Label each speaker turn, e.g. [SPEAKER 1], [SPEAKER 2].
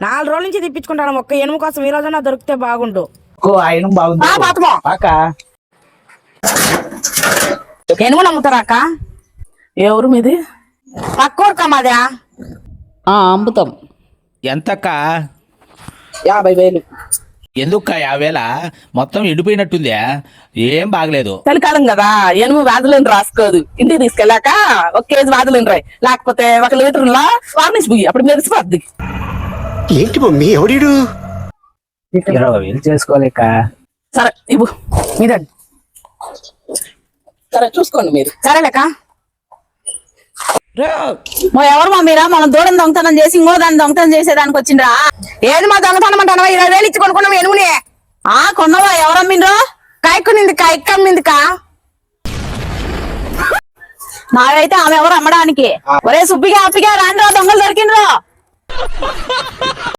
[SPEAKER 1] 4 రోజుల నుంచి తెప్పించుకుంటాను. ఒక్క ఎనుము కోసం ఈ రోజున దొరికితే బాగుండు.
[SPEAKER 2] ఆయన బాగుంది అక్క.
[SPEAKER 1] ఎనుము నమ్ముతారా అక్క?
[SPEAKER 2] ఎవరు మీది?
[SPEAKER 1] పక్కోరుకా మాదా?
[SPEAKER 2] అమ్ముతాం.
[SPEAKER 3] ఎంతక్క?
[SPEAKER 2] 50,000.
[SPEAKER 3] ఎందుక్క 50,000? మొత్తం ఎండిపోయినట్టుందే, ఏం బాగలేదు.
[SPEAKER 2] చలికాలం కదా, ఎనుము వ్యాధులను రాసుకోదు. ఇంటికి తీసుకెళ్ళాక 1 కేజీ వ్యాధులను రాయి, లేకపోతే 1 లీటర్లో వార్నిష్ బుయ్యి, అప్పుడు మెరిసిపోద్ది.
[SPEAKER 4] ఏంటి మమ్మీ ఎవడీడు?
[SPEAKER 3] 20,000 చేసుకోలేక.
[SPEAKER 2] సరే ఇవ్వు మీద. సరే చూసుకోండి మీరు.
[SPEAKER 1] సరేలేక.
[SPEAKER 2] ఎవరు మా మీరా? మనం దూరం దొంగతనం చేసి ఇంకో దాన్ని దొంగతనం చేసేదానికి వచ్చిండ్రా?
[SPEAKER 1] ఏది మా దొంగతనం అంటావా? 20,000 ఇచ్చి కొనుక్కున్నాం ఎనుముని.
[SPEAKER 2] కొన్నవా? ఎవరమ్మిండ్రు?
[SPEAKER 1] కాయక్కునింది కాయక్కమ్మిందికా.
[SPEAKER 2] నావైతే ఆమె ఎవరు అమ్మడానికి? ఒరే సుబ్బిగా అప్పిగా రాండ్రా, దొంగలు దొరికిండ్రు.